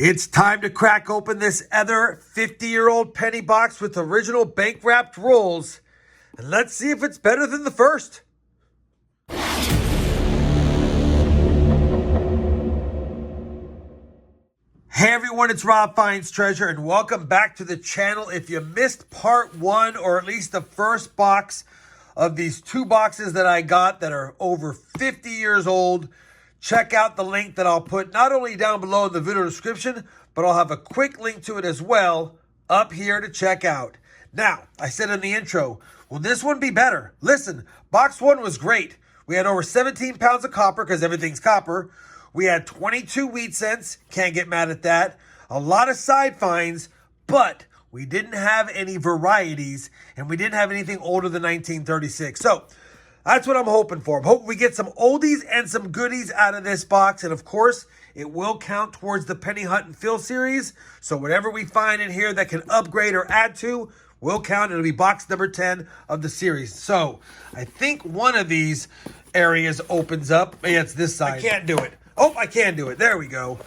It's time to crack open this other 50-year-old penny box with original bank-wrapped rolls. And let's see if it's better than the first. Hey everyone, it's Rob Finds Treasure and welcome back to the channel. If you missed part one or at least the first box of these two boxes that I got that are over 50 years old, check out the link that I'll put not only down below in the video description, but I'll have a quick link to it as well up here to check out. Now, I said in the intro, will this one be better? Listen, box one was great. We had over 17 pounds of copper because everything's copper. We had 22 wheat cents. Can't get mad at that. A lot of side finds, but we didn't have any varieties and we didn't have anything older than 1936. So that's what I'm hoping for. I'm hoping we get some oldies and some goodies out of this box. And of course, it will count towards the Penny Hunt and Fill series. So whatever we find in here that can upgrade or add to will count. It'll be box number 10 of the series. So I think one of these areas opens up. Yeah, it's this side. I can't do it. Oh, I can do it. There we go.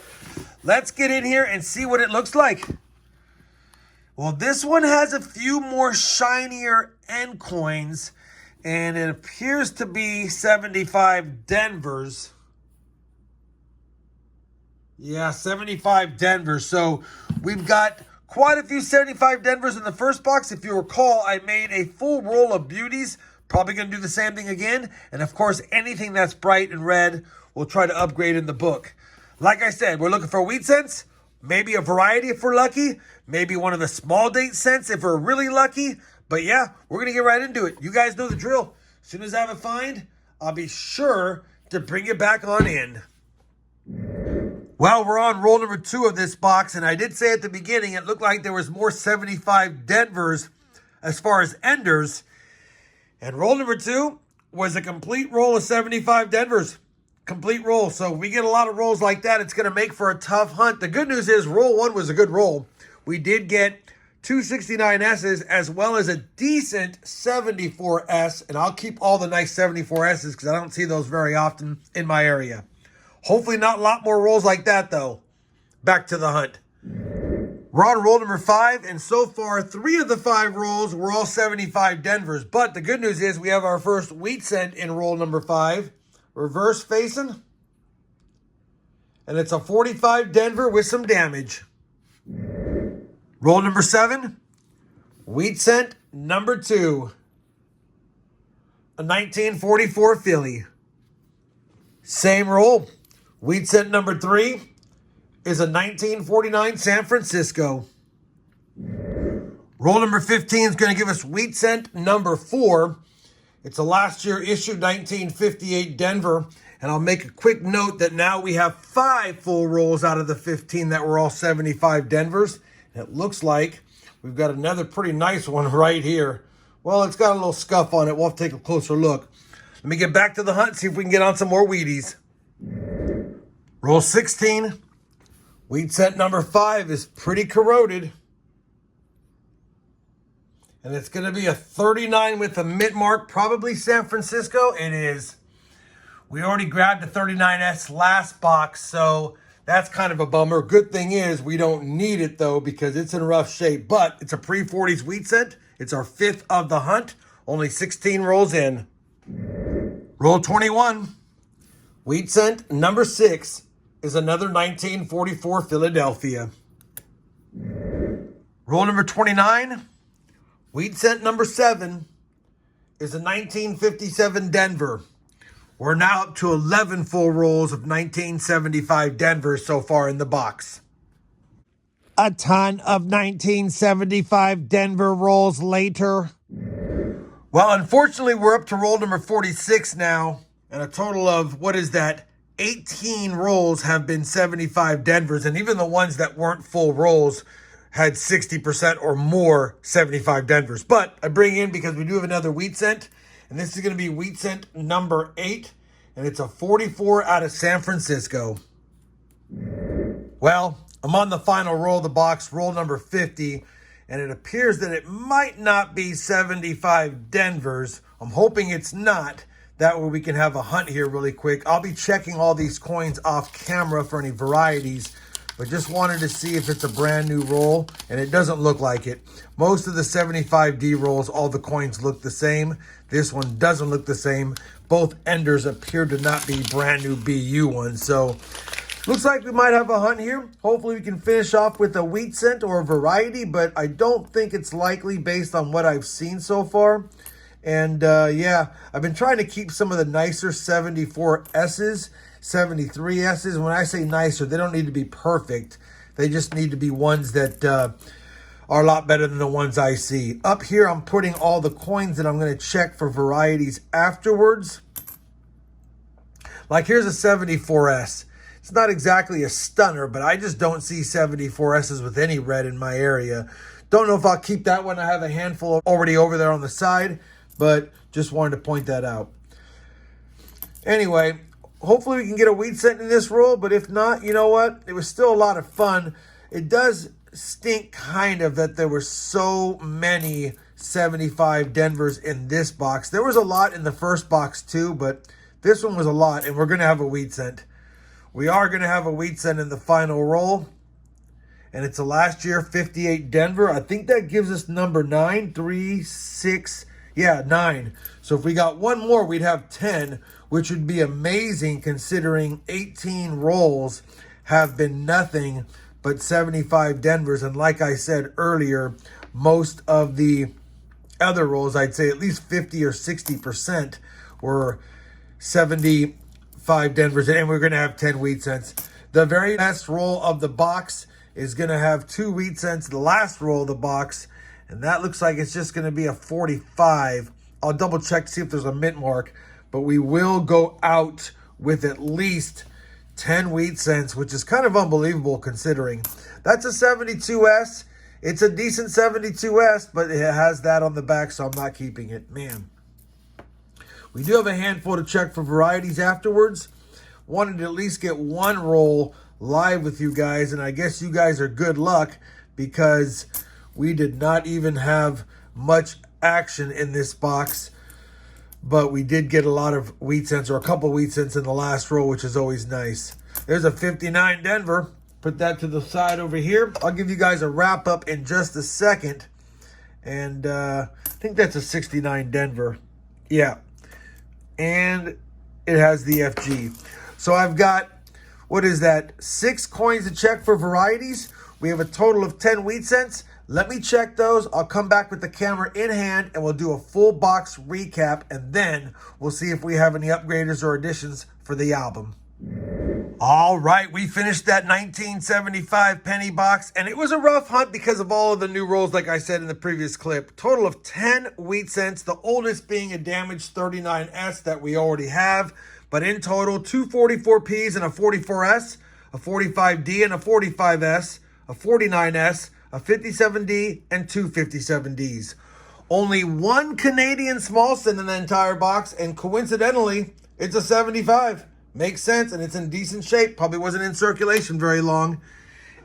Let's get in here and see what it looks like. Well, this one has a few more shinier end coins. And it appears to be 75 Denvers. Yeah, 75 Denvers. So we've got quite a few 75 Denvers in the first box. If you recall, I made a full roll of beauties. Probably going to do the same thing again. And of course, anything that's bright and red, we'll try to upgrade in the book. Like I said, we're looking for wheat cents. Maybe a variety if we're lucky. Maybe one of the small date cents if we're really lucky. But yeah, we're going to get right into it. You guys know the drill. As soon as I have a find, I'll be sure to bring you back on in. Well, we're on roll number 2 of this box. And I did say at the beginning, it looked like there was more 75 Denvers as far as enders. And roll number 2 was a complete roll of 75 Denvers. Complete roll. So we get a lot of rolls like that. It's going to make for a tough hunt. The good news is roll 1 was a good roll. We did get 269S's as well as a decent 74S. And I'll keep all the nice 74S's because I don't see those very often in my area. Hopefully not a lot more rolls like that though. Back to the hunt. We're on roll number 5. And so far 3 of the 5 rolls were all 75 Denvers. But the good news is we have our first wheat cent in roll number 5. Reverse facing. And it's a 45 Denver with some damage. Roll number 7, wheat cent number 2, a 1944 Philly. Same roll, wheat cent number 3 is a 1949 San Francisco. Roll number 15 is going to give us wheat cent number 4. It's a last year issued 1958 Denver. And I'll make a quick note that now we have 5 full rolls out of the 15 that were all 75 Denvers. It looks like we've got another pretty nice one right here. Well, it's got a little scuff on it. We'll have to take a closer look. Let me get back to the hunt, see if we can get on some more Wheaties. Roll 16. Wheat cent number 5 is pretty corroded. And it's going to be a 39 with a mint mark, probably San Francisco. It is. We already grabbed the 39S last box, so that's kind of a bummer. Good thing is we don't need it, though, because it's in rough shape. But it's a pre-40s wheat cent. It's our 5th of the hunt. Only 16 rolls in. Roll 21. Wheat cent number 6 is another 1944 Philadelphia. Roll number 29. Wheat cent number 7 is a 1957 Denver. We're now up to 11 full rolls of 1975 Denver so far in the box. A ton of 1975 Denver rolls later. Well, unfortunately, we're up to roll number 46 now. And a total of, what is that? 18 rolls have been 75 Denvers. And even the ones that weren't full rolls had 60% or more 75 Denvers. But I bring in because we do have another wheat cent. And this is going to be wheat cent number 8. And it's a 44 out of San Francisco. Well, I'm on the final roll of the box, roll number 50. And it appears that it might not be 75 Denvers. I'm hoping it's not. That way we can have a hunt here really quick. I'll be checking all these coins off camera for any varieties. but just wanted to see if it's a brand new roll, and it doesn't look like it. Most of the 75D rolls, all the coins look the same. This one doesn't look the same. Both enders appear to not be brand new BU ones, so looks like we might have a hunt here. Hopefully we can finish off with a wheat cent or a variety, but I don't think it's likely based on what I've seen so far. And yeah, I've been trying to keep some of the nicer 74S's, 73S's. When I say nicer, they don't need to be perfect. They just need to be ones that are a lot better than the ones I see. Up here, I'm putting all the coins that I'm going to check for varieties afterwards. Like here's a 74S. It's not exactly a stunner, but I just don't see 74S's with any red in my area. Don't know if I'll keep that one. I have a handful already over there on the side, but just wanted to point that out. Anyway, hopefully we can get a wheat cent in this roll, but if not, you know what? It was still a lot of fun. It does stink kind of that there were so many 75 Denvers in this box. There was a lot in the first box too, but this one was a lot, and we're going to have a wheat cent. We are going to have a wheat cent in the final roll. And it's a last year 58 Denver. I think that gives us number 9, 3, 6, yeah, 9. So if we got one more, we'd have 10, which would be amazing considering 18 rolls have been nothing but 75 Denvers. And like I said earlier, most of the other rolls, I'd say at least 50 or 60% were 75 Denvers. And we're going to have 10 wheat cents. The very last roll of the box is going to have 2 wheat cents, the last roll of the box, and that looks like it's just going to be a 45. I'll double check to see if there's a mint mark, but we will go out with at least 10 wheat cents, which is kind of unbelievable considering. That's a 72S. It's a decent 72S, but it has that on the back, so I'm not keeping it. Man. We do have a handful to check for varieties afterwards. Wanted to at least get one roll live with you guys, and I guess you guys are good luck because we did not even have much action in this box, but we did get a lot of wheat cents, or a couple wheat cents in the last row, which is always nice. There's a 59 Denver. Put that to the side over here. I'll give you guys a wrap up in just a second, and I think that's a 69 Denver. Yeah, and it has the FG. So I've got, what is that, 6 coins to check for varieties. We have a total of 10 wheat cents. Let me check those. I'll come back with the camera in hand and we'll do a full box recap, and then we'll see if we have any upgraders or additions for the album. All right, we finished that 1975 penny box, and it was a rough hunt because of all of the new rolls, like I said in the previous clip. Total of 10 wheat cents, the oldest being a damaged 39S that we already have. But in total, 2 44Ps and a 44S, a 45D and a 45S, a 49S, a 57D, and 2 57Ds. Only one Canadian small cent in the entire box, and coincidentally, it's a 75. Makes sense, and it's in decent shape. Probably wasn't in circulation very long.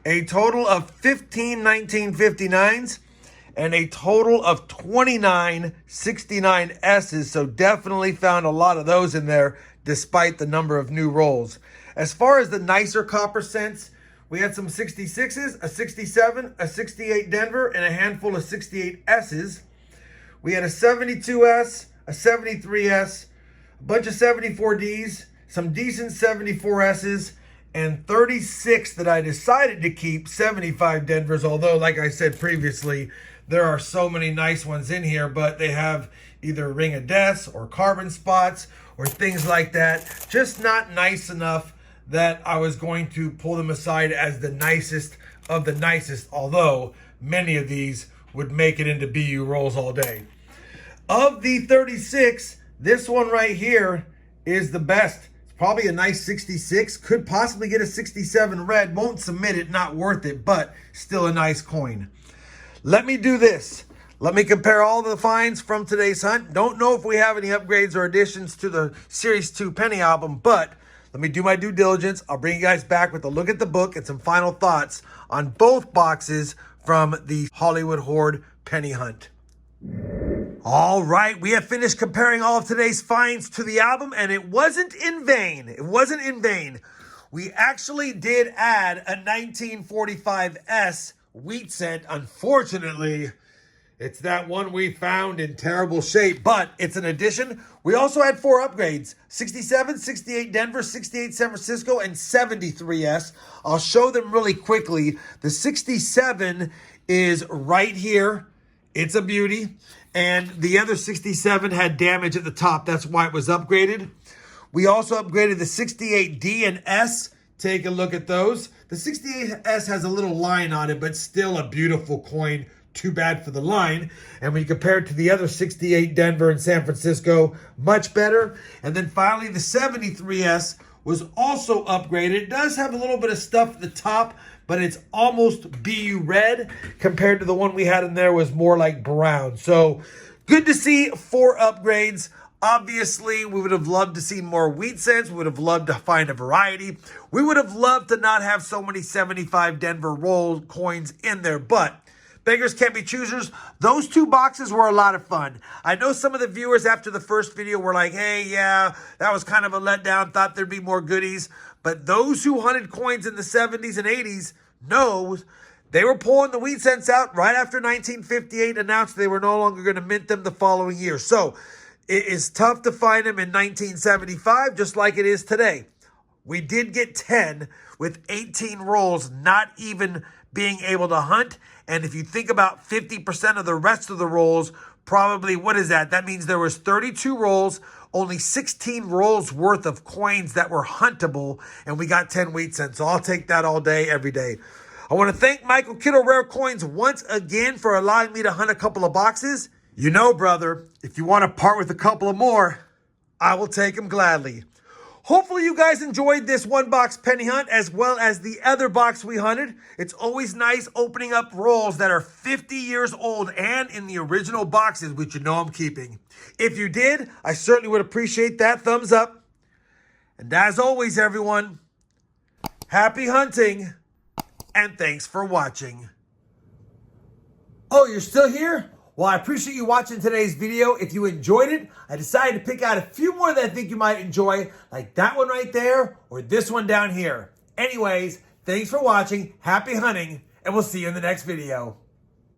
A total of 15 1959s and a total of 29 69Ss. So definitely found a lot of those in there despite the number of new rolls. As far as the nicer copper cents, we had some 66s, a 67, a 68 Denver, and a handful of 68Ss. We had a 72S, a 73S, a bunch of 74Ds, some decent 74S's, and 36 that I decided to keep 75 Denvers, although, like I said previously, there are so many nice ones in here, but they have either ring of deaths or carbon spots or things like that. Just not nice enough that I was going to pull them aside as the nicest of the nicest, although many of these would make it into BU rolls all day. Of the 36, this one right here is the best. It's probably a nice 66, could possibly get a 67 red, won't submit it, not worth it, but still a nice coin. Let me do this. Let me compare all the finds from today's hunt. Don't know if we have any upgrades or additions to the Series 2 penny album, but let me do my due diligence. I'll bring you guys back with a look at the book and some final thoughts on both boxes from the Hollywood Hoard penny hunt. All right, we have finished comparing all of today's finds to the album, and it wasn't in vain. It wasn't in vain. We actually did add a 1945S wheat cent. Unfortunately, it's that one we found in terrible shape, but it's an addition. We also had 4 upgrades: 67, 68 Denver, 68 San Francisco, and 73S. I'll show them really quickly. The 67 is right here. It's a beauty. And the other 67 had damage at the top. That's why it was upgraded. We also upgraded the 68D and S. Take a look at those. The 68S has a little line on it, but still a beautiful coin. Too bad for the line. And when you compare it to the other 68 Denver and San Francisco, much better. And then finally, the 73S was also upgraded. It does have a little bit of stuff at the top, but it's almost BU red compared to the one we had in there was more like brown. So good to see 4 upgrades. Obviously, we would have loved to see more wheat cents. We would have loved to find a variety. We would have loved to not have so many 75 Denver roll coins in there, but beggars can't be choosers. Those 2 boxes were a lot of fun. I know some of the viewers after the first video were like, hey, yeah, that was kind of a letdown. Thought there'd be more goodies. But those who hunted coins in the 70s and 80s know they were pulling the wheat cents out right after 1958 announced they were no longer going to mint them the following year. So it is tough to find them in 1975, just like it is today. We did get 10 with 18 rolls not even being able to hunt. And if you think about 50% of the rest of the rolls, probably, what is that? That means there was 32 rolls, only 16 rolls worth of coins that were huntable, and we got 10 wheat cents. So I'll take that all day, every day. I want to thank Michael Kittle Rare Coins once again for allowing me to hunt a couple of boxes. You know, brother, if you want to part with a couple of more, I will take them gladly. Hopefully you guys enjoyed this 1-box penny hunt as well as the other box we hunted. It's always nice opening up rolls that are 50 years old and in the original boxes, which you know I'm keeping. If you did, I certainly would appreciate that thumbs up. And as always, everyone, happy hunting and thanks for watching. Oh, you're still here? Well, I appreciate you watching today's video. If you enjoyed it, I decided to pick out a few more that I think you might enjoy, like that one right there or this one down here. Anyways, thanks for watching, happy hunting, and we'll see you in the next video.